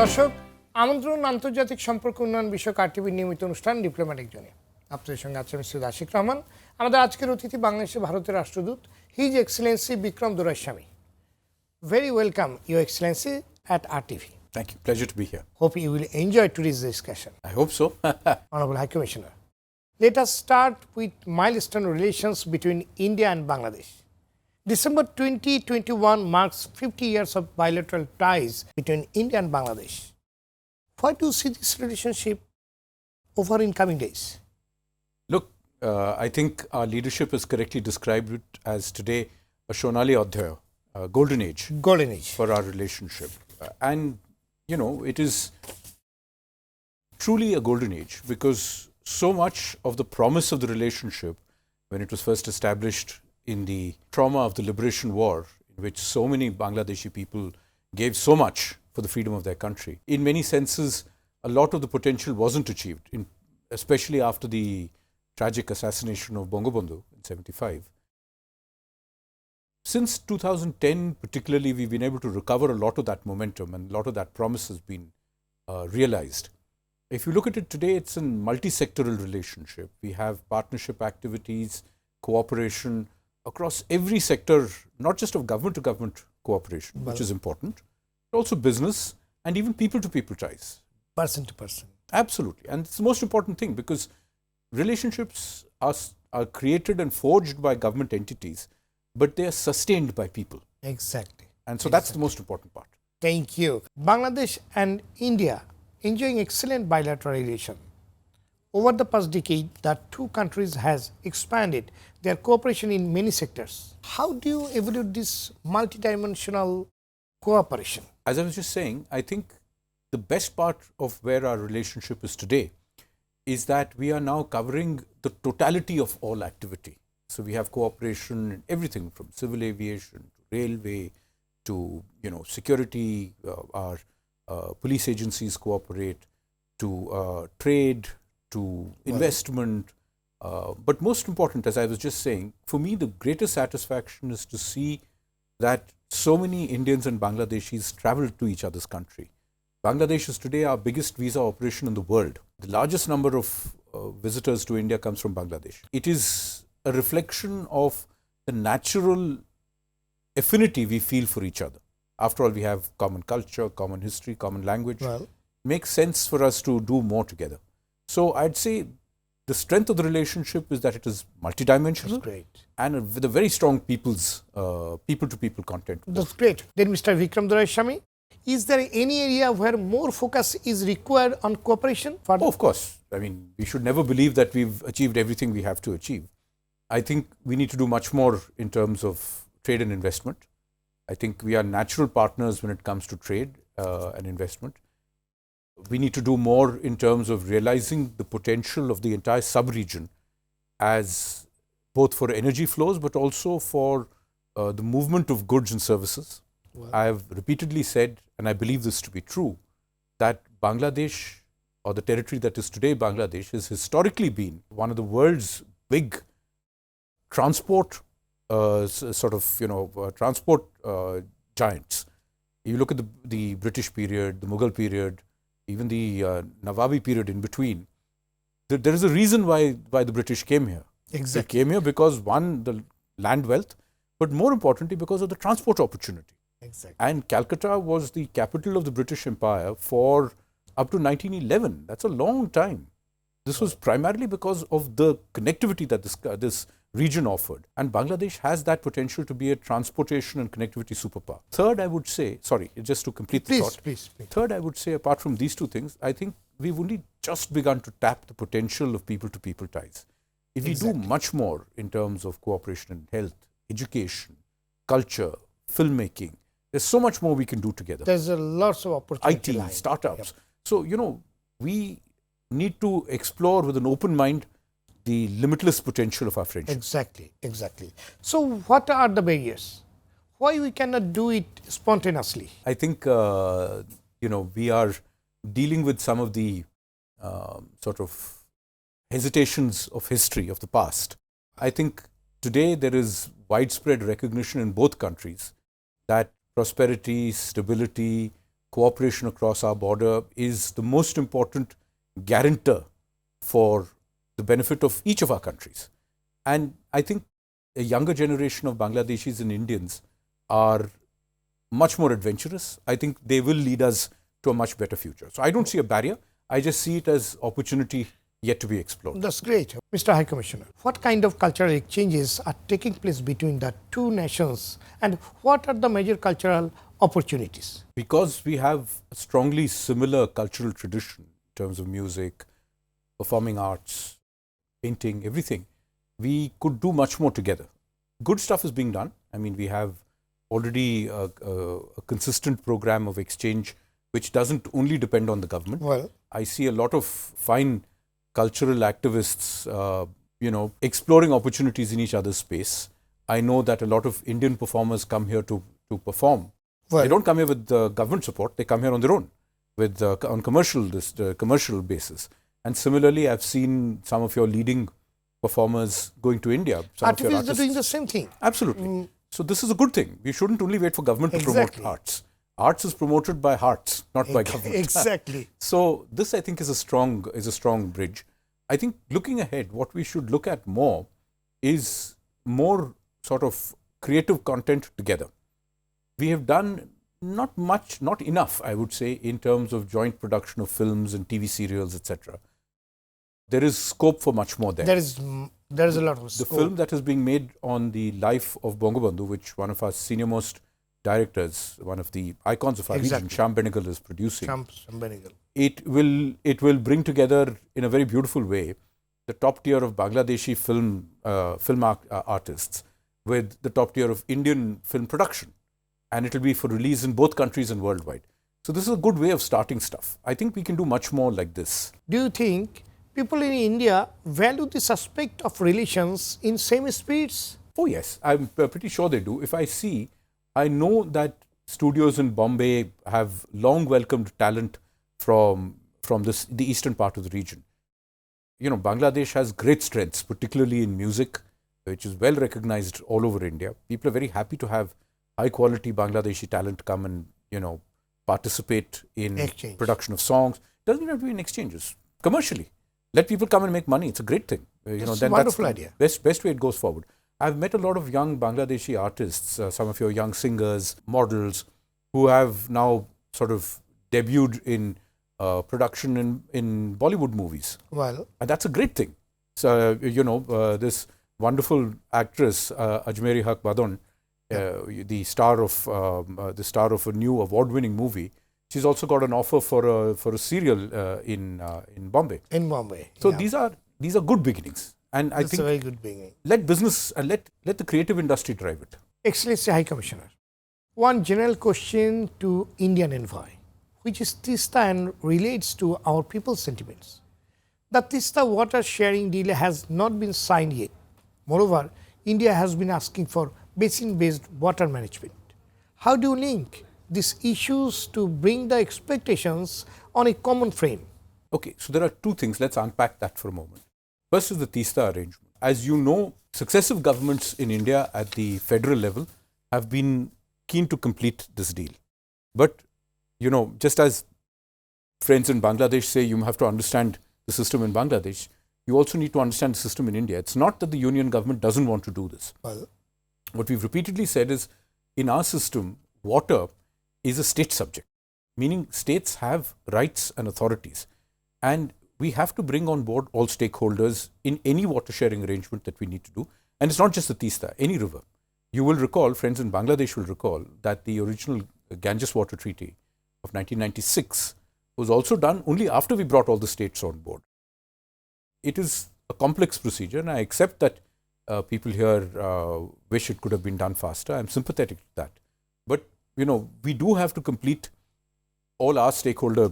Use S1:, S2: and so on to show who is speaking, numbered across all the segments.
S1: দর্শক আমন্ত্রণ আন্তর্জাতিক সম্পর্ক উন্নয়ন বিষয়ক আরটিভির নিয়মিত অনুষ্ঠান ডিপ্লোম্যাটিক জোনে। আপনাদের সঙ্গে আছেন সৈয়দ আশিক রহমান। আমাদের আজকের অতিথি বাংলাদেশে ভারতের রাষ্ট্রদূত His Excellency Vikram Doraiswami. Very welcome, Your Excellency, at RTV.
S2: Thank you. Pleasure to be here.
S1: Hope you will enjoy today's discussion.
S2: I hope so.
S1: Honorable High Commissioner, let us start with milestone relations between India and Bangladesh. December 2021 marks 50 years of bilateral ties between India and Bangladesh. Why do you see this relationship over in coming days?
S2: Look, I think our leadership has correctly described it as today a Shonali Adhyaya, a golden age.
S1: Golden age.
S2: For our relationship. And, you know, it is truly a golden age because so much of the promise of the relationship, when it was first established in the trauma of the liberation war, in which so many Bangladeshi people gave so much for the freedom of their country, in many senses, a lot of the potential wasn't achieved, especially after the tragic assassination of Bangabandhu in 1975. Since 2010, particularly, we've been able to recover a lot of that momentum and a lot of that promise has been realized. If you look at it today, it's a multi-sectoral relationship. We have partnership activities, cooperation across every sector, not just of government-to-government cooperation, which is important, but also business and even people-to-people ties.
S1: Person to person.
S2: Absolutely. And it's the most important thing because relationships are created and forged by government entities, but they are sustained by people.
S1: Exactly.
S2: And so that's the most important part.
S1: Thank you. Bangladesh and India enjoying excellent bilateral relation. Over the past decade, the two countries has expanded their cooperation in many sectors. How do you evaluate this multidimensional cooperation?
S2: As I was just saying, I think the best part of where our relationship is today is that we are now covering the totality of all activity. So we have cooperation in everything from civil aviation to railway to, security, our police agencies cooperate, to trade, to investment. But most important, as I was just saying, for me the greatest satisfaction is to see that so many Indians and Bangladeshis travel to each other's country. Bangladesh is today our biggest visa operation in the world. The largest number of visitors to India comes from Bangladesh. It is a reflection of the natural affinity we feel for each other. After all, we have common culture, common history, common language.
S1: Well,
S2: makes sense for us to do more together. So I'd say the strength of the relationship is that it is multidimensional.
S1: that's great.
S2: And with a very strong people-to-people content.
S1: That's great. Then Mr. Vikram Doraiswami, is there any area where more focus is required on cooperation?
S2: Oh, of course. I mean, we should never believe that we've achieved everything we have to achieve. I think we need to do much more in terms of trade and investment. I think we are natural partners when it comes to trade and investment. We need to do more in terms of realizing the potential of the entire sub-region as both for energy flows, but also for the movement of goods and services.
S1: Wow.
S2: I have repeatedly said, and I believe this to be true, that Bangladesh, or the territory that is today Bangladesh, has historically been one of the world's big transport transport giants. You look at the British period, the Mughal period, even the Nawabi period in between. There is a reason why the British came here.
S1: Exactly.
S2: They came here because, one, the land wealth, but more importantly because of the transport opportunity.
S1: Exactly.
S2: And Calcutta was the capital of the British Empire for up to 1911. That's a long time. This was primarily because of the connectivity that this region offered. And Bangladesh has that potential to be a transportation and connectivity superpower. Third, I would say, sorry, just to complete the thought.
S1: Please.
S2: Third, I would say, apart from these two things, I think we've only just begun to tap the potential of people-to-people ties. If we do much more in terms of cooperation in health, education, culture, filmmaking, there's so much more we can do together.
S1: There's lots of opportunity.
S2: IT, startups. Yep. So, we need to explore with an open mind the limitless potential of our friendship.
S1: Exactly. So what are the barriers? Why we cannot do it spontaneously?
S2: I think, we are dealing with some of the sort of hesitations of history of the past. I think today there is widespread recognition in both countries that prosperity, stability, cooperation across our border is the most important guarantor for the benefit of each of our countries. And I think a younger generation of Bangladeshis and Indians are much more adventurous. I think they will lead us to a much better future. So I don't see a barrier. I just see it as opportunity yet to be explored.
S1: That's great. Mr. High Commissioner, what kind of cultural exchanges are taking place between the two nations and what are the major cultural opportunities?
S2: Because we have a strongly similar cultural tradition in terms of music, performing arts, painting, everything, we could do much more together. Good stuff is being done. I mean, we have already a consistent program of exchange which doesn't only depend on the government.
S1: Well,
S2: I see a lot of fine cultural activists, exploring opportunities in each other's space. I know that a lot of Indian performers come here to perform.
S1: well,
S2: They don't come here with government support. They come here on their own, with on commercial basis. And similarly, I've seen some of your leading performers going to India. Some of your
S1: artists are doing
S2: artists.
S1: the same thing.
S2: Absolutely. So this is a good thing. We shouldn't only wait for government to
S1: Exactly.
S2: promote arts. Arts is promoted by hearts, not by government.
S1: Exactly.
S2: So this, I think, is a strong bridge. I think looking ahead, what we should look at more is more sort of creative content together. We have done not much, not enough, I would say, in terms of joint production of films and TV serials, etc. There is scope for much more there.
S1: There is a lot of
S2: The
S1: scope.
S2: film that is being made on the life of Bangabandhu, which one of our senior most directors, one of the icons of our region,
S1: Exactly.
S2: Sham Benegal, is producing.
S1: Benegal.
S2: It will bring together in a very beautiful way the top tier of Bangladeshi film artists with the top tier of Indian film production, and it will be for release in both countries and worldwide. So this is a good way of starting stuff. I think we can do much more like this.
S1: Do you think people in India value this aspect of relations in same spirits?
S2: Oh yes, I'm pretty sure they do. If I know that studios in Bombay have long welcomed talent from the eastern part of the region. You know, Bangladesh has great strengths, particularly in music, which is well recognized all over India. People are very happy to have high quality Bangladeshi talent come and, participate in
S1: Exchange.
S2: production of songs. Doesn't have to be in exchanges. Commercially. Let people come and make money. It's a great thing.
S1: It's a wonderful idea.
S2: Best way it goes forward. I've met a lot of young Bangladeshi artists, some of your young singers, models, who have now sort of debuted in production in Bollywood movies.
S1: Well,
S2: And that's a great thing. So, this wonderful actress, Ajmeri Haq Badon, the star of a new award-winning movie, she's also got an offer for a serial in Bombay.
S1: in Bombay.
S2: So
S1: yeah.
S2: these are good beginnings. And I
S1: That's a
S2: think
S1: very good beginning.
S2: let business and let the creative industry drive it.
S1: Excellency High Commissioner, one general question to Indian envoy, which is Tista and relates to our people's sentiments. The Tista water sharing deal has not been signed yet. Moreover, India has been asking for basin-based water management. How do you link these issues to bring the expectations on a common frame?
S2: Okay, so there are two things. Let's unpack that for a moment. First is the Tista arrangement. As you know, successive governments in India at the federal level have been keen to complete this deal. But, just as friends in Bangladesh say you have to understand the system in Bangladesh, you also need to understand the system in India. It's not that the union government doesn't want to do this.
S1: Well,
S2: What we've repeatedly said is, in our system, water is a state subject, meaning states have rights and authorities. And we have to bring on board all stakeholders in any water sharing arrangement that we need to do. And it's not just the Tista, any river. You will recall, friends in Bangladesh will recall, that the original Ganges Water Treaty of 1996 was also done only after we brought all the states on board. It is a complex procedure, and I accept that people here wish it could have been done faster. I'm sympathetic to that. But, we do have to complete all our stakeholder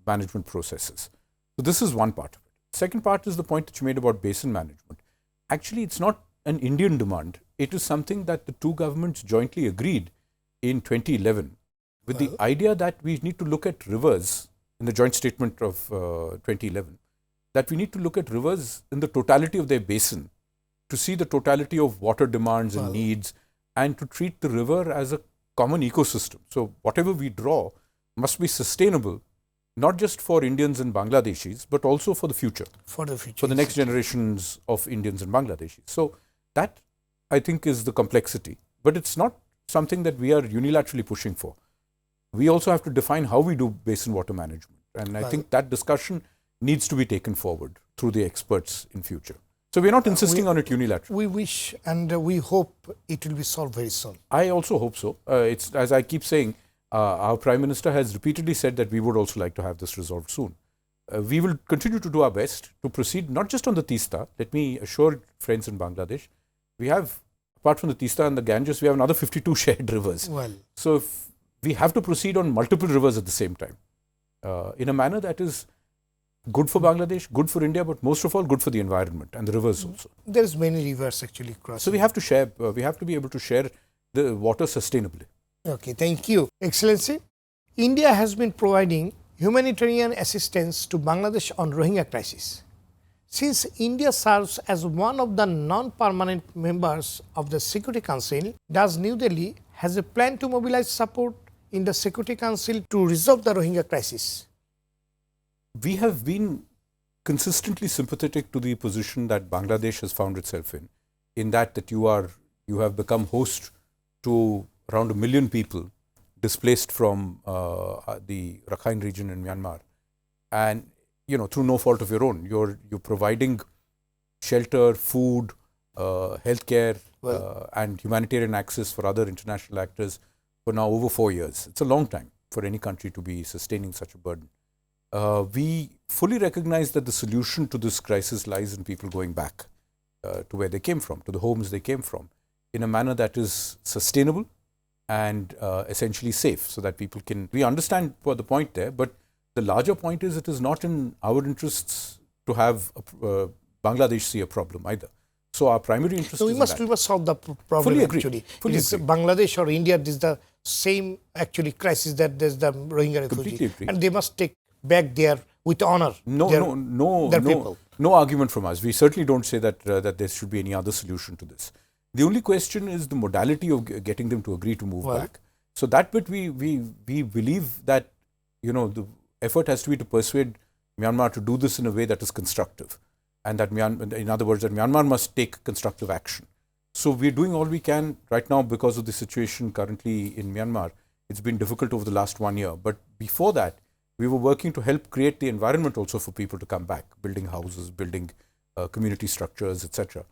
S2: management processes. So this is one part of it. Second part is the point that you made about basin management. Actually, it's not an Indian demand. It is something that the two governments jointly agreed in 2011 with the idea that we need to look at rivers in the joint statement of 2011, that we need to look at rivers in the totality of their basin to see the totality of water demands and needs and to treat the river as a common ecosystem. So whatever we draw, must be sustainable, not just for Indians and Bangladeshis, but also for the future.
S1: For the future.
S2: For the next generations of Indians and Bangladeshis. So that, I think, is the complexity. But it's not something that we are unilaterally pushing for. We also have to define how we do basin water management. And I think that discussion needs to be taken forward through the experts in future. So we're not insisting on it unilaterally.
S1: We wish and we hope it will be solved very soon.
S2: I also hope so. It's, as I keep saying, our Prime Minister has repeatedly said that we would also like to have this resolved soon. We will continue to do our best to proceed, not just on the Teesta. Let me assure friends in Bangladesh, we have, apart from the Teesta and the Ganges, we have another 52 shared rivers.
S1: Well,
S2: so if we have to proceed on multiple rivers at the same time, in a manner that is good for Bangladesh, good for India, but most of all good for the environment and the rivers also.
S1: There's many rivers actually crossing.
S2: So we have to share, we have to be able to share the water sustainably.
S1: Okay, thank you. Excellency, India has been providing humanitarian assistance to Bangladesh on Rohingya crisis. Since India serves as one of the non-permanent members of the Security Council, does New Delhi has a plan to mobilize support in the Security Council to resolve the Rohingya crisis?
S2: We have been consistently sympathetic to the position that Bangladesh has found itself in that you have become host to around 1 million people displaced from the Rakhine region in Myanmar, and through no fault of your own, you're providing shelter, food, healthcare, and humanitarian access for other international actors for now over 4 years. It's a long time for any country to be sustaining such a burden. We fully recognize that the solution to this crisis lies in people going back to where they came from, to the homes they came from, in a manner that is sustainable and essentially safe, so that people can. We understand the point there, but the larger point is it is not in our interests to have Bangladesh see a problem either. So our primary interest is
S1: we must solve the problem.
S2: Fully agree.
S1: Actually.
S2: Fully
S1: it is
S2: agree.
S1: Bangladesh or India, this is the same actually crisis that there's the Rohingya refugee.
S2: Completely agree.
S1: And they must take back their, with honor, their people.
S2: No argument from us. We certainly don't say that there should be any other solution to this. The only question is the modality of getting them to agree to move back. So that bit we believe that the effort has to be to persuade Myanmar to do this in a way that is constructive, and that in other words, that Myanmar must take constructive action. So we're doing all we can right now because of the situation currently in Myanmar. It's been difficult over the last 1 year, but before that, we were working to help create the environment also for people to come back, building houses, building community structures, etc.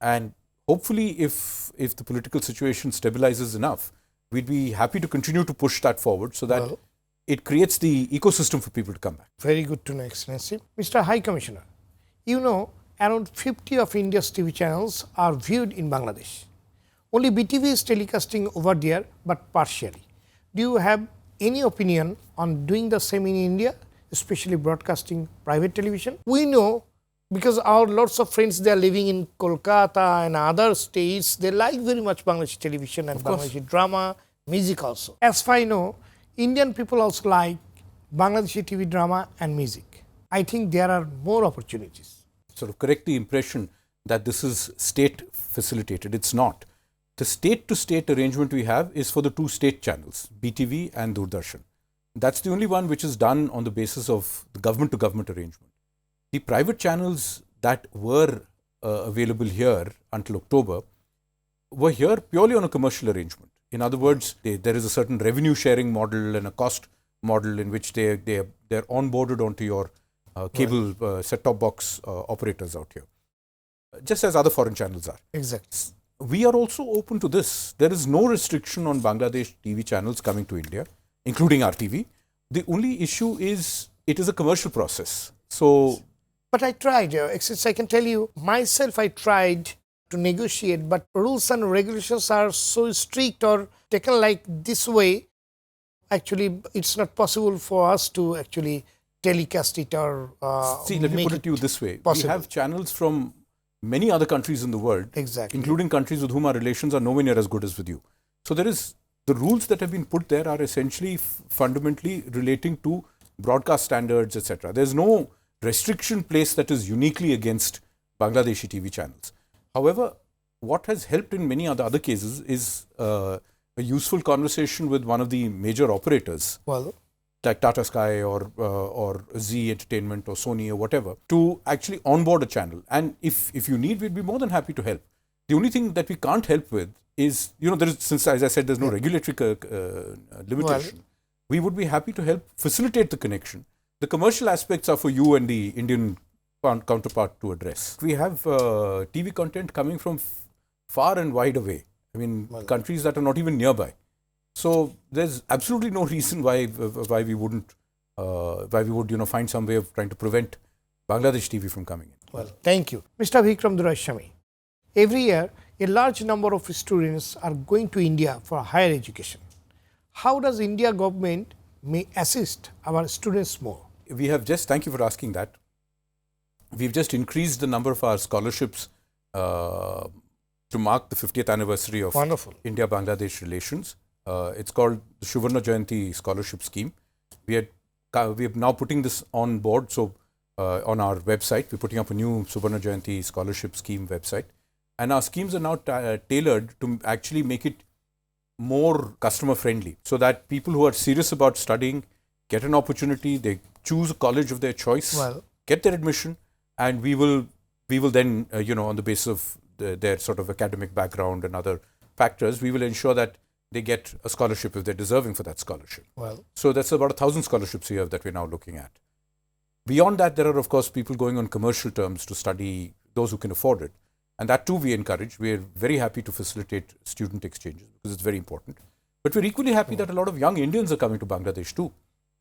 S2: And hopefully, if the political situation stabilizes enough, we'd be happy to continue to push that forward so that it creates the ecosystem for people to come back.
S1: Very good to know, Excellency. Mr. High Commissioner, around 50 of India's TV channels are viewed in Bangladesh. Only BTV is telecasting over there, but partially. Do you have any opinion on doing the same in India, especially broadcasting private television? We know, because our lots of friends, they are living in Kolkata and other states, they like very much Bangladeshi television and Bangladeshi drama, music also. As far as I know, Indian people also like Bangladeshi TV drama and music. I think there are more opportunities.
S2: Sort of correct the impression that this is state facilitated. It's not. The state-to-state arrangement we have is for the 2 state channels, BTV and Doordarshan. That's the only one which is done on the basis of the government-to-government arrangement. The private channels that were available here until October were here purely on a commercial arrangement. In other words, there is a certain revenue sharing model and a cost model in which they're onboarded onto your cable set-top box operators out here, just as other foreign channels are.
S1: Exactly.
S2: We are also open to this. There is no restriction on Bangladesh TV channels coming to India, including RTV. The only issue is it is a commercial process. So,
S1: but I tried, I can tell you, myself I tried to negotiate, but rules and regulations are so strict or taken like this way. Actually, it's not possible for us to actually telecast it or
S2: see, let me put it to you this way.
S1: Possible.
S2: We have channels from many other countries in the world, including countries with whom our relations are nowhere near as good as with you. So there is, the rules that have been put there are essentially fundamentally relating to broadcast standards, etc. There's no restriction placed that is uniquely against Bangladeshi TV channels. However, what has helped in many other cases is a useful conversation with one of the major operators like Tata Sky or Z Entertainment or Sony or whatever, to actually onboard a channel. And if you need, we'd be more than happy to help. The only thing that we can't help with is, there is, since as I said, there's no regulatory limitation. We would be happy to help facilitate the connection. The commercial aspects are for you and the Indian counterpart to address. We have TV content coming from far and wide away. I mean, countries that are not even nearby. So there's absolutely no reason why we wouldn't find some way of trying to prevent Bangladesh TV from coming in.
S1: Well, thank you, Mr. Vikram Doraiswami. Every year, a large number of students are going to India for higher education. How does India government may assist our students more?
S2: We have just, thank you for asking that. We've just increased the number of our scholarships to mark the 50th anniversary of India-Bangladesh relations. It's called the Suvarna Jayanti Scholarship Scheme. We are now putting this on board. So on our website, we're putting up a new Suvarna Jayanti Scholarship Scheme website. And our schemes are now tailored to actually make it more customer friendly, so that people who are serious about studying get an opportunity, they choose a college of their choice, get their admission, and we will then, on the basis of their sort of academic background and other factors, we will ensure that they get a scholarship if they're deserving for that scholarship. So that's about 1,000 scholarships a year that we're now looking at. Beyond that, there are, of course, people going on commercial terms to study, those who can afford it. And that too we encourage. We're very happy to facilitate student exchanges because it's very important. But we're equally happy that a lot of young Indians are coming to Bangladesh too.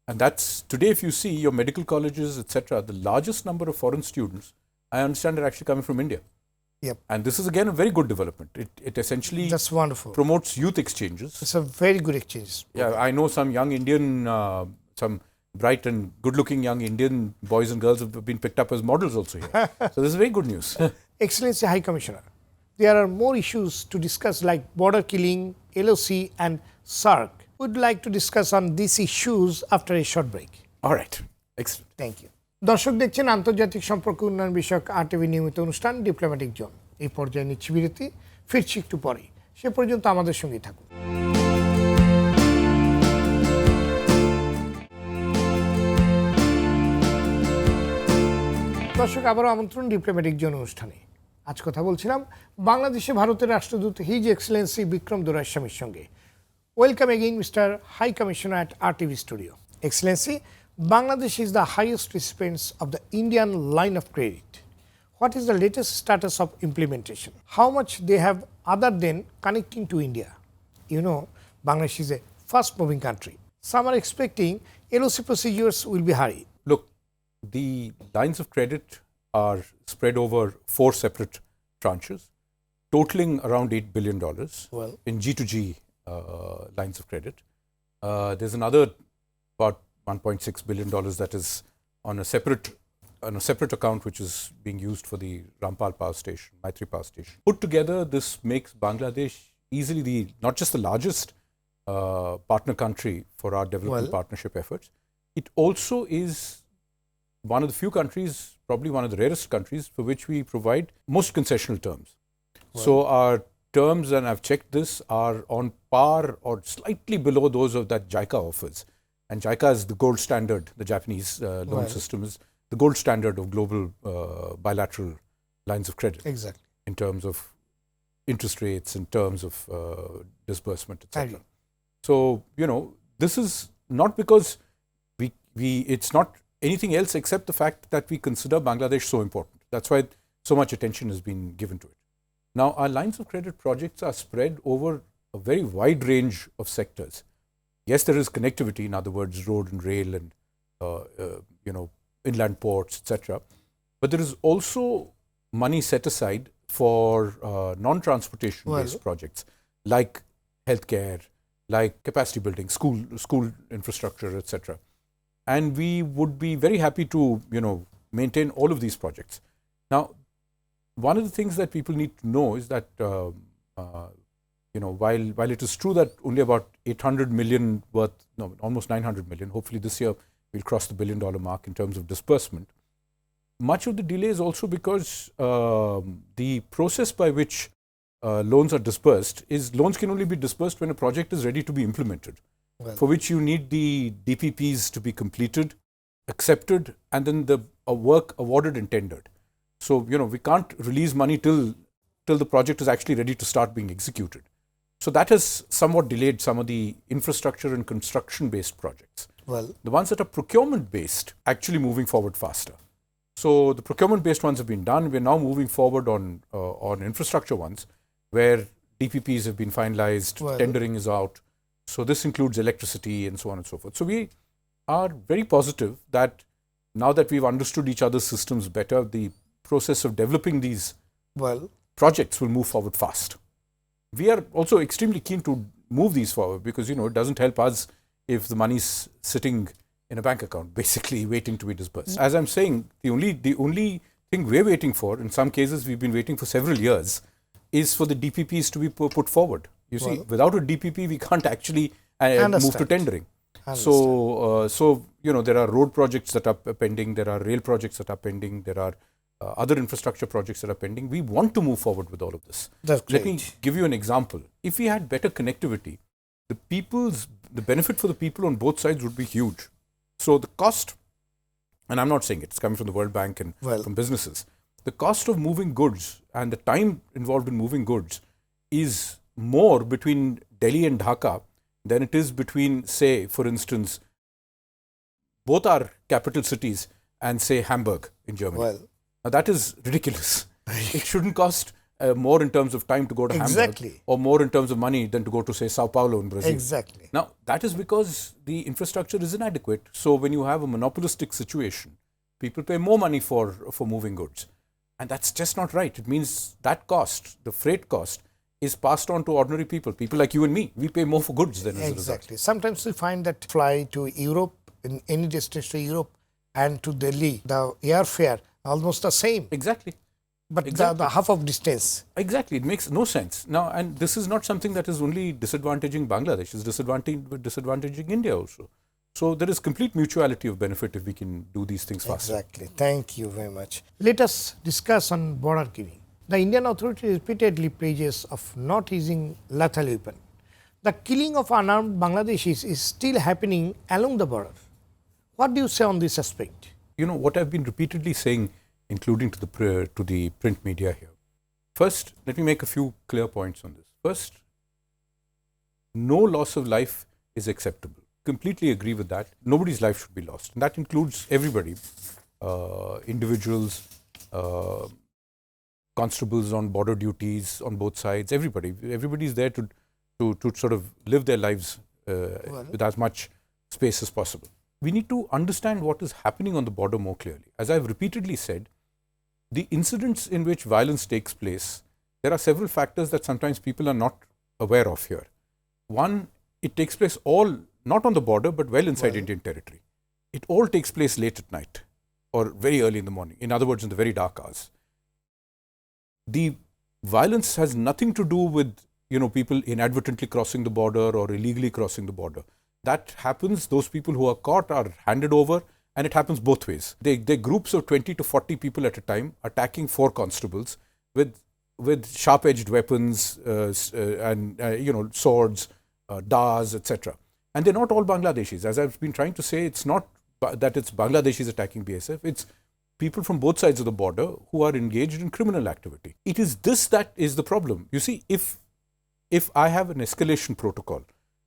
S2: And that's, today if you see your medical colleges, etc., the largest number of foreign students, I understand, are actually coming from India. And this is again a very good development. It essentially promotes youth exchanges. It's
S1: a very good exchange.
S2: Yeah, I know some young Indian, some bright and good-looking young Indian boys and girls have been picked up as models also here. So this is very good news.
S1: Excellency High Commissioner, there are more issues to discuss like border killing, LOC and SARC. We'd like to discuss on these issues after a short break.
S2: All right. Excellent.
S1: Thank you. দর্শক দেখছেন আন্তর্জাতিক সম্পর্ক উন্নয়ন বিষয়ক RTV নিয়মিত অনুষ্ঠান diplomatic zone. এই পর্যায়ে নিচ্ছি বিরতি, ফিরছি একটু পরে। সে পর্যন্ত আমাদের সঙ্গেই থাকুন। দর্শক আবারও আমন্ত্রণ ডিপ্লোম্যাটিক জোন অনুষ্ঠানে। আজ কথা বলছিলাম বাংলাদেশে ভারতের রাষ্ট্রদূত হিজ এক্সেলেন্সি বিক্রম দোরাইস্বামীর সঙ্গে। Welcome again mister high commissioner at RTV Studio. Excellency, Bangladesh is the highest recipients of the Indian line of credit. What is the latest status of implementation? How much they have other than connecting to India? You know, Bangladesh is a fast-moving country. Some are expecting LOC procedures will be hurried.
S2: Look, the lines of credit are spread over 4 separate tranches, totaling around $8 billion in G2G lines of credit. There's another about $1.6 billion that is on a separate account which is being used for the Rampal Power Station, Maitri Power Station. Put together, this makes Bangladesh easily not just the largest partner country for our development partnership efforts, it also is one of the few countries, probably one of the rarest countries, for which we provide most concessional terms. So our terms, and I've checked this, are on par or slightly below those of that JICA offers. And JICA is the gold standard, the Japanese loan system is the gold standard of global bilateral lines of credit.
S1: Exactly.
S2: In terms of interest rates, in terms of disbursement, etc. So, this is not because it's not anything else except the fact that we consider Bangladesh so important. That's why so much attention has been given to it. Now, our lines of credit projects are spread over a very wide range of sectors. Yes, there is connectivity, in other words, road and rail and, inland ports, etc. But there is also money set aside for non-transportation based projects like healthcare, like capacity building, school infrastructure, etc. And we would be very happy to, maintain all of these projects. Now, one of the things that people need to know is that, while it is true that only about 800 million almost 900 million, hopefully this year we'll cross the $1 billion mark in terms of disbursement. Much of the delay is also because the process by which loans are disbursed is loans can only be disbursed when a project is ready to be implemented. for which you need the DPPs to be completed, accepted, and then the work awarded and tendered. So, we can't release money till the project is actually ready to start being executed. So that has somewhat delayed some of the infrastructure and construction-based projects.
S1: Well,
S2: the ones that are procurement-based actually moving forward faster. So the procurement-based ones have been done. We're now moving forward on infrastructure ones, where DPPs have been finalized, tendering is out. So this includes electricity and so on and so forth. So we are very positive that now that we've understood each other's systems better, the process of developing these projects will move forward fast. We are also extremely keen to move these forward because, it doesn't help us if the money's sitting in a bank account, basically waiting to be disbursed. As I'm saying, the only thing we're waiting for, in some cases we've been waiting for several years, is for the DPPs to be put forward. You see, without a DPP, we can't actually move to tendering. So, there are road projects that are pending, there are rail projects that are pending, there are other infrastructure projects that are pending. We want to move forward with all of this. Let me give you an example. If we had better connectivity, the benefit for the people on both sides would be huge. So the cost, and I'm not saying it's coming from the World Bank and from businesses, the cost of moving goods and the time involved in moving goods is more between Delhi and Dhaka than it is between, say, for instance, both our capital cities and, say, Hamburg in Germany. Now that is ridiculous. It shouldn't cost more in terms of time to go to Hamburg or more in terms of money than to go to, say, Sao Paulo in Brazil. Now, that is because the infrastructure is inadequate. So when you have a monopolistic situation, people pay more money for moving goods. And that's just not right. It means that cost, the freight cost, is passed on to ordinary people. People like you and me, we pay more for goods than as a result.
S1: Sometimes we find that fly to Europe, in any distance to Europe and to Delhi, the airfare almost the same. But the half of distance.
S2: It makes no sense. Now, and this is not something that is only disadvantaging Bangladesh, it's disadvantaging India also. So there is complete mutuality of benefit if we can do these things faster.
S1: Thank you very much. Let us discuss on border killing. The Indian authority repeatedly preaches of not using lethal weapon. The killing of unarmed Bangladeshis is still happening along the border. What do you say on this aspect?
S2: What I've been repeatedly saying, including to the print media here. First, let me make a few clear points on this. First, no loss of life is acceptable. Completely agree with that. Nobody's life should be lost. And that includes everybody, individuals, constables on border duties on both sides, everybody. Everybody's there to sort of live their lives with as much space as possible. We need to understand what is happening on the border more clearly. As I've repeatedly said, the incidents in which violence takes place, there are several factors that sometimes people are not aware of here. One, it takes place all, not on the border, but well inside Indian territory. It all takes place late at night or very early in the morning. In other words, in the very dark hours. The violence has nothing to do with, people inadvertently crossing the border or illegally crossing the border. That happens, those people who are caught are handed over, and it happens both ways. They're groups of 20 to 40 people at a time attacking 4 constables with sharp-edged weapons and swords, dars, etc. And they're not all Bangladeshis. As I've been trying to say, it's not that it's Bangladeshis attacking BSF. It's people from both sides of the border who are engaged in criminal activity. It is this that is the problem. You see, if I have an escalation protocol,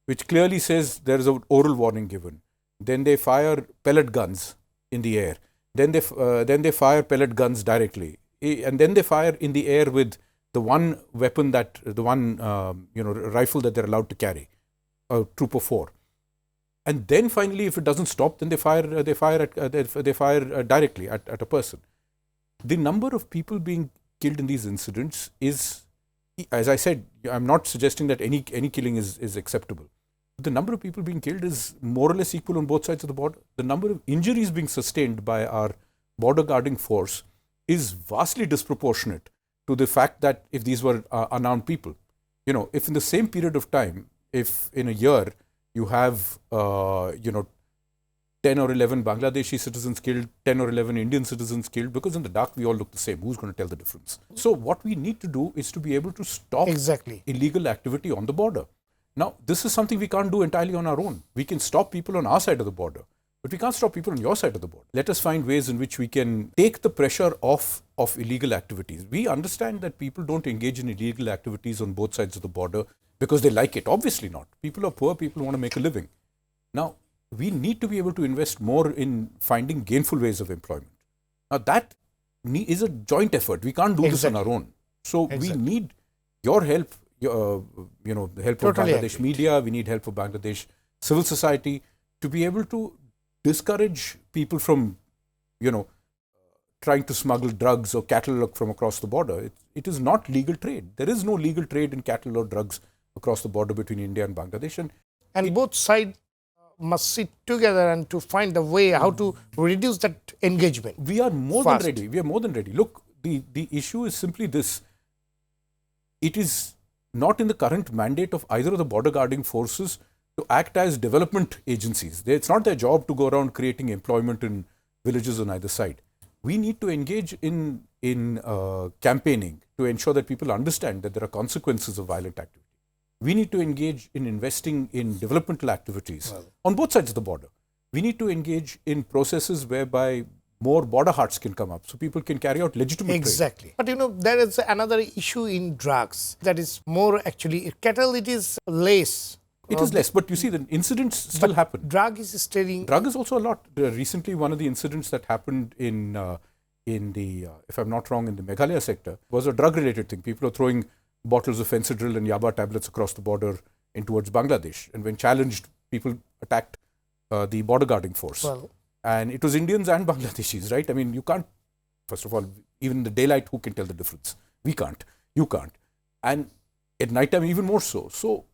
S2: which clearly says there is an oral warning given, then they fire pellet guns in the air, then they fire pellet guns directly, and then they fire in the air with the one weapon rifle that they're allowed to carry, a troop of 4. And then finally, if it doesn't stop, then they fire directly at a person. The number of people being killed in these incidents is, as I said, I'm not suggesting that any killing is acceptable. The number of people being killed is more or less equal on both sides of the border. The number of injuries being sustained by our border guarding force is vastly disproportionate to the fact that if these were unarmed people. If in the same period of time, if in a year you have 10 or 11 Bangladeshi citizens killed, 10 or 11 Indian citizens killed, because in the dark we all look the same. Who's going to tell the difference? So what we need to do is to be able to stop illegal activity on the border. Now, this is something we can't do entirely on our own. We can stop people on our side of the border, but we can't stop people on your side of the border. Let us find ways in which we can take the pressure off of illegal activities. We understand that people don't engage in illegal activities on both sides of the border because they like it. Obviously not. People are poor, people want to make a living. Now, we need to be able to invest more in finding gainful ways of employment. Now, that is a joint effort. We can't do this on our own. So, we need your help, the help of Bangladesh media, we need help of Bangladesh civil society to be able to discourage people from, trying to smuggle drugs or cattle from across the border. It is not legal trade. There is no legal trade in cattle or drugs across the border between India and Bangladesh.
S1: And both sides must sit together and to find a way how to reduce that engagement.
S2: We are more than ready. We are more than ready. Look, the issue is simply this. It is not in the current mandate of either of the border guarding forces to act as development agencies. It's not their job to go around creating employment in villages on either side. We need to engage in campaigning to ensure that people understand that there are consequences of violent activity. We need to engage in investing in developmental activities on both sides of the border. We need to engage in processes whereby more border hearts can come up so people can carry out legitimate trade.
S1: But there is another issue in drugs that is more actually, cattle it is less.
S2: It is less, but you see the incidents still happen.
S1: Drug is stealing.
S2: Drug is also a lot. Recently, one of the incidents that happened in the, if I'm not wrong, in the Meghalaya sector was a drug-related thing. People are throwing bottles of Fencidril and Yaba tablets across the border in towards Bangladesh. And when challenged, people attacked the border guarding force. And it was Indians and Bangladeshis, right? I mean, you can't, first of all, even in the daylight, who can tell the difference? We can't. You can't. And at night time, even more so. So,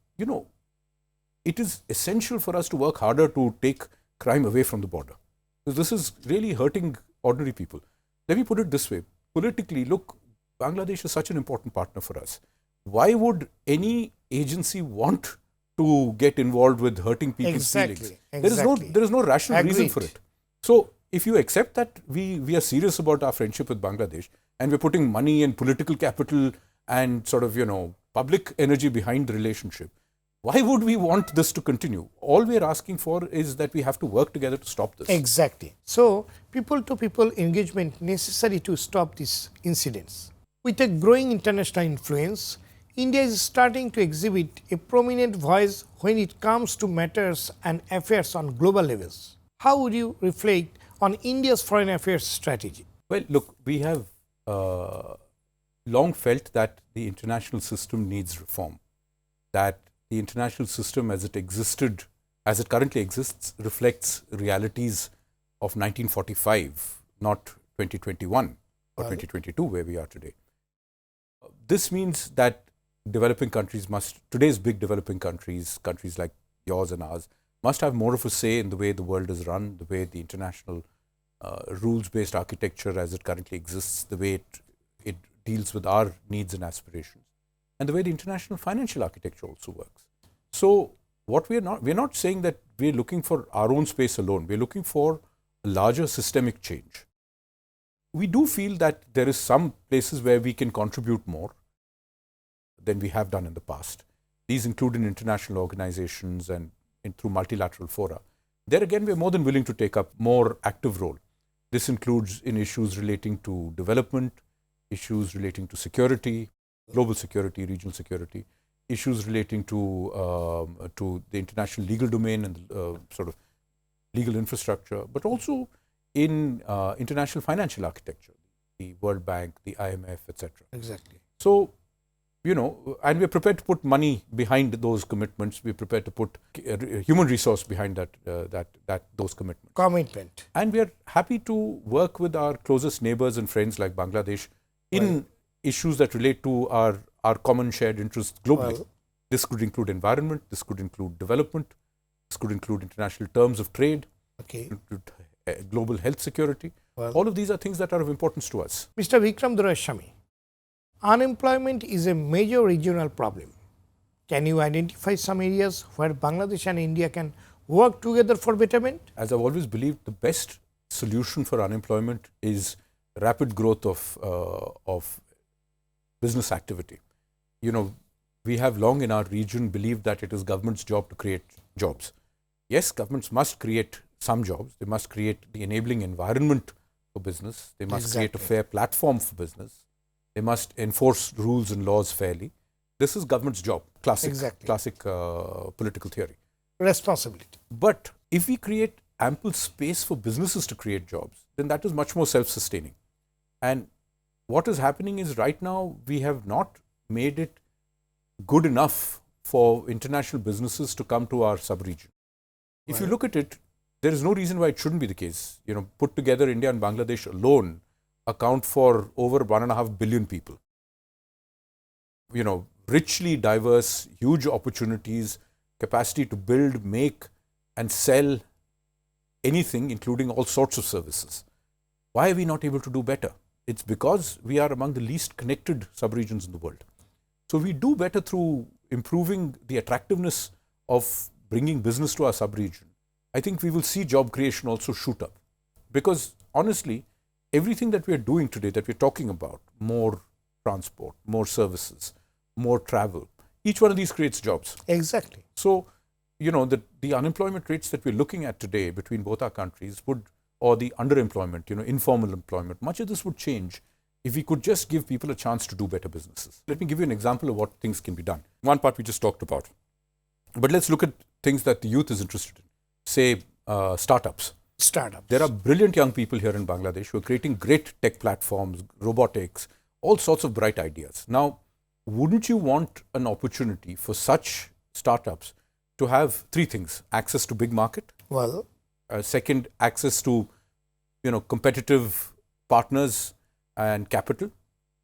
S2: it is essential for us to work harder to take crime away from the border. Because this is really hurting ordinary people. Let me put it this way. Politically, look, Bangladesh is such an important partner for us. Why would any agency want to get involved with hurting people's feelings? There is no rational reason for it. So, if you accept that we are serious about our friendship with Bangladesh and we're putting money and political capital and sort of, public energy behind the relationship, why would we want this to continue? All we're asking for is that we have to work together to stop this.
S1: Exactly. So, people-to-people engagement necessary to stop these incidents. With a growing international influence, India is starting to exhibit a prominent voice when it comes to matters and affairs on global levels. How would you reflect on India's foreign affairs strategy?
S2: Well, look, we have long felt that the international system needs reform, that the international system as it currently exists, reflects realities of 1945, not 2021 or 2022, where we are today. This means that developing countries today's big developing countries like yours and ours, must have more of a say in the way the world is run, the way the international rules-based architecture as it currently exists, the way it deals with our needs and aspirations, and the way the international financial architecture also works. So, what we're not saying that we're looking for our own space alone. We're looking for a larger systemic change. We do feel that there is some places where we can contribute more than we have done in the past. These include in international organizations and through multilateral fora. There again, we're more than willing to take up more active role. This includes in issues relating to development, issues relating to security, global security, regional security, issues relating to the international legal domain and sort of legal infrastructure, but also in international financial architecture, the World Bank, the IMF, etc.
S1: Exactly.
S2: So, and we're prepared to put money behind those commitments. We're prepared to put human resource behind those commitments. And we're happy to work with our closest neighbors and friends like Bangladesh in issues that relate to our common shared interests globally. This could include environment, this could include development, this could include international terms of trade, global health security. All of these are things that are of importance to us.
S1: Mr. Vikram Doraiswami, unemployment is a major regional problem. Can you identify some areas where Bangladesh and India can work together for betterment?
S2: As I've always believed, the best solution for unemployment is rapid growth of business activity. we have long in our region believed that it is government's job to create jobs. Yes, governments must create some jobs. They must create the enabling environment for business. They must create a fair platform for business. They must enforce rules and laws fairly. This is government's job, classic political theory.
S1: Responsibility.
S2: But if we create ample space for businesses to create jobs, then that is much more self-sustaining. And what is happening is right now we have not made it good enough for international businesses to come to our sub-region. If you look at it, there is no reason why it shouldn't be the case. You know, put together, India and Bangladesh alone account for over 1.5 billion people. You know, richly diverse, huge opportunities, capacity to build, make and sell anything, including all sorts of services. Why are we not able to do better? It's because we are among the least connected sub-regions in the world. So we do better through improving the attractiveness of bringing business to our sub-region. I think we will see job creation also shoot up. Because honestly, everything that we are doing today, that we're talking about, more transport, more services, more travel, each one of these creates jobs.
S1: Exactly.
S2: So, you know, the unemployment rates that we're looking at today between both our countries would, or the underemployment, you know, informal employment, much of this would change if we could just give people a chance to do better businesses. Let me give you an example of what things can be done. One part we just talked about. But let's look at things that the youth is interested in. Say, startups.
S1: Startups.
S2: There are brilliant young people here in Bangladesh who are creating great tech platforms, robotics, all sorts of bright ideas. Now, wouldn't you want an opportunity for such startups to have three things? Access to big market.
S1: Well.
S2: Second, access to, you know, competitive partners and capital.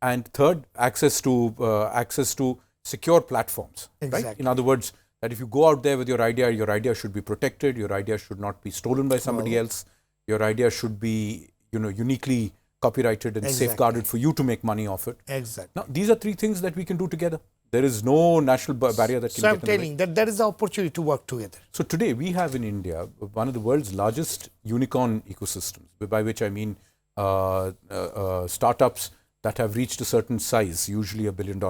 S2: And third, access to secure platforms.
S1: Exactly.
S2: Right? In other words, that if you go out there with your idea should be protected, your idea should not be stolen by somebody else, your idea should be, you know, uniquely copyrighted and safeguarded for you to make money off it.
S1: Exactly.
S2: Now, these are three things that we can do together. There is no national barrier that can
S1: So
S2: get
S1: I'm
S2: in the way.
S1: telling that there is the opportunity to work together.
S2: So today we have in India one of the world's largest unicorn ecosystems, by which I mean startups that have reached a certain size, usually $1 billion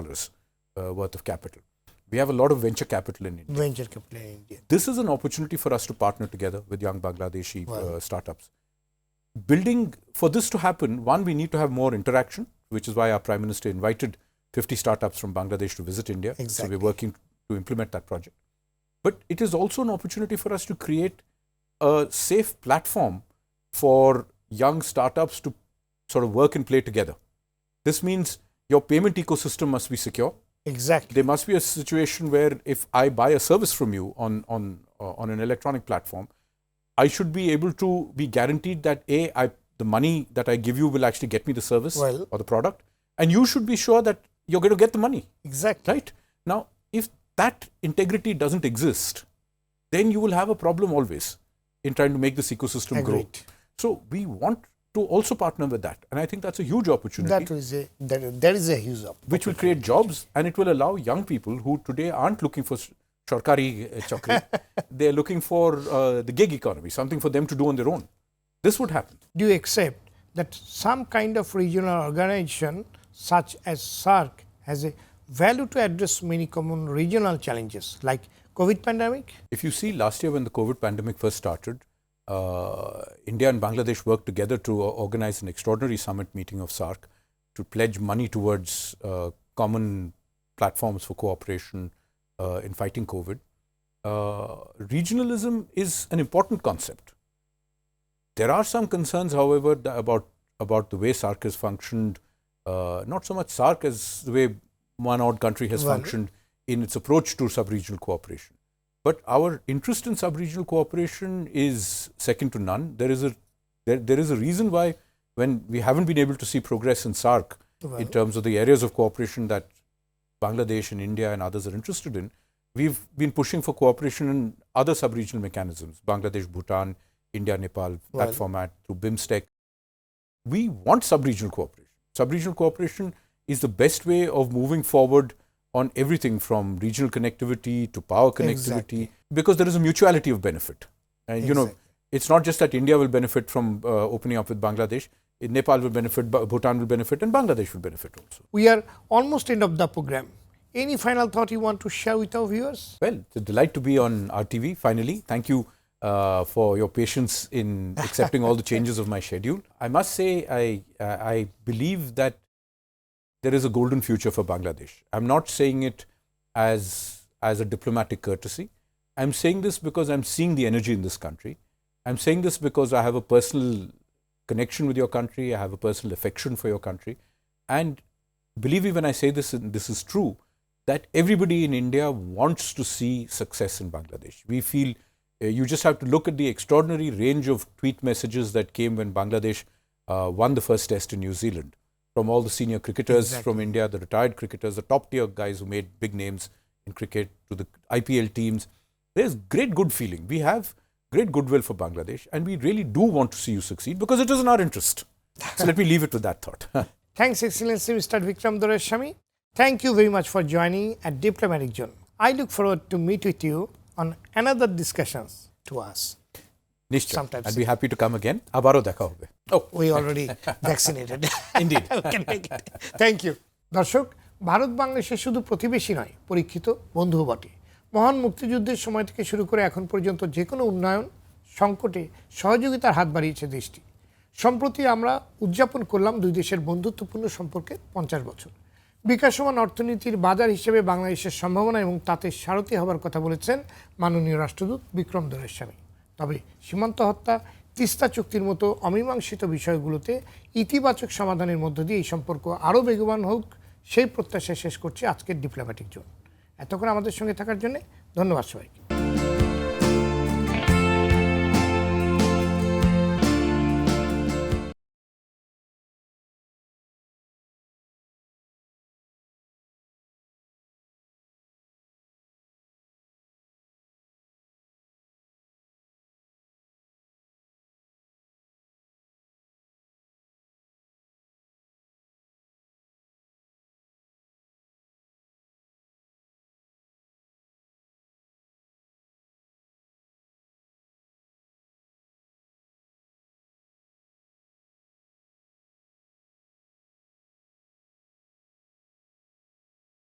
S2: worth of capital. We have a lot of venture capital in India.
S1: Venture capital in India.
S2: This is an opportunity for us to partner together with young Bangladeshi startups. For this to happen, one, we need to have more interaction, which is why our Prime Minister invited 50 startups from Bangladesh to visit India.
S1: Exactly.
S2: So we're working to implement that project. But it is also an opportunity for us to create a safe platform for young startups to sort of work and play together. This means your payment ecosystem must be secure.
S1: Exactly.
S2: There must be a situation where if I buy a service from you on an electronic platform, I should be able to be guaranteed that the money that I give you will actually get me the service or the product, and you should be sure that you're going to get the money.
S1: Exactly.
S2: Right? Now, if that integrity doesn't exist, then you will have a problem always in trying to make this ecosystem grow. So we want to also partner with that, and I think that's a huge opportunity.
S1: That is a huge opportunity.
S2: Which will create jobs, and it will allow young people who today aren't looking for Sarkari chakri, they're looking for the gig economy, something for them to do on their own. This would happen.
S1: Do you accept that some kind of regional organization such as SAARC has a value to address many common regional challenges like COVID pandemic?
S2: If you see last year when the COVID pandemic first started, India and Bangladesh worked together to organize an extraordinary summit meeting of SAARC to pledge money towards common platforms for cooperation in fighting COVID. Regionalism is an important concept. There are some concerns, however, about the way SAARC has functioned, not so much SAARC as the way one odd country has functioned in its approach to sub-regional cooperation. But our interest in sub-regional cooperation is second to none. There is a reason why when we haven't been able to see progress in SAARC in terms of the areas of cooperation that Bangladesh and India and others are interested in, we've been pushing for cooperation in other sub-regional mechanisms, Bangladesh, Bhutan, India, Nepal, that format, through BIMSTEC. We want sub-regional cooperation. Sub-regional cooperation is the best way of moving forward on everything from regional connectivity to power connectivity, because there is a mutuality of benefit. And you know, it's not just that India will benefit from opening up with Bangladesh. Nepal will benefit, Bhutan will benefit, and Bangladesh will benefit also.
S1: We are almost end of the program. Any final thought you want to share with our viewers?
S2: Well, it's a delight to be on RTV finally. Thank you for your patience in accepting all the changes of my schedule. I must say, I believe that there is a golden future for Bangladesh. I'm not saying it as a diplomatic courtesy. I'm saying this because I'm seeing the energy in this country. I'm saying this because I have a personal connection with your country. I have a personal affection for your country. And believe me when I say this, and this is true, that everybody in India wants to see success in Bangladesh. We feel you just have to look at the extraordinary range of tweet messages that came when Bangladesh won the first test in New Zealand. From all the senior cricketers from India, the retired cricketers, the top tier guys who made big names in cricket, to the IPL teams. There's great good feeling. We have great goodwill for Bangladesh, and we really do want to see you succeed because it is in our interest. So let me leave it with that thought.
S1: Thanks, Excellency Mr. Vikram Doraiswami. Thank you very much for joining at Diplomatic Zone. I look forward to meet with you on another discussions to us.
S2: Nishchay.
S1: Sometimes.
S2: I'd be happy to come again. Abaro dekha hobe.
S1: Oh, we already vaccinated.
S2: Indeed.
S1: We can make it. Thank you. দর্শক, ভারত বাংলাদেশের শুধু প্রতিবেশী নয়, পরীক্ষিত বন্ধুও বটে। মহান মুক্তিযুদ্ধের সময় থেকে শুরু করে এখন পর্যন্ত যে কোনো উন্নয়ন সংকটে সহযোগিতার হাত বাড়িয়েছে দেশটি। সম্প্রতি আমরা উদযাপন করলাম দুই দেশের বন্ধুত্বপূর্ণ সম্পর্কে 50 বছর। বিকাশমান অর্থনীতির বাজার হিসেবে বাংলাদেশের সম্ভাবনা এবং তাতে সারথি হবার কথা বলেছেন মাননীয় রাষ্ট্রদূত বিক্রম দোরাইস্বামী। তবে সীমান্ত হত্যা, তিস্তা চুক্তির মতো অমীমাংসিত বিষয়গুলোতে ইতিবাচক সমাধানের মধ্য দিয়ে এই সম্পর্ক আরও বেগবান হোক, সেই প্রত্যাশা শেষ করছি আজকের ডিপ্লোম্যাটিক জোন। এতক্ষণ আমাদের সঙ্গে থাকার জন্য ধন্যবাদ সবাইকে।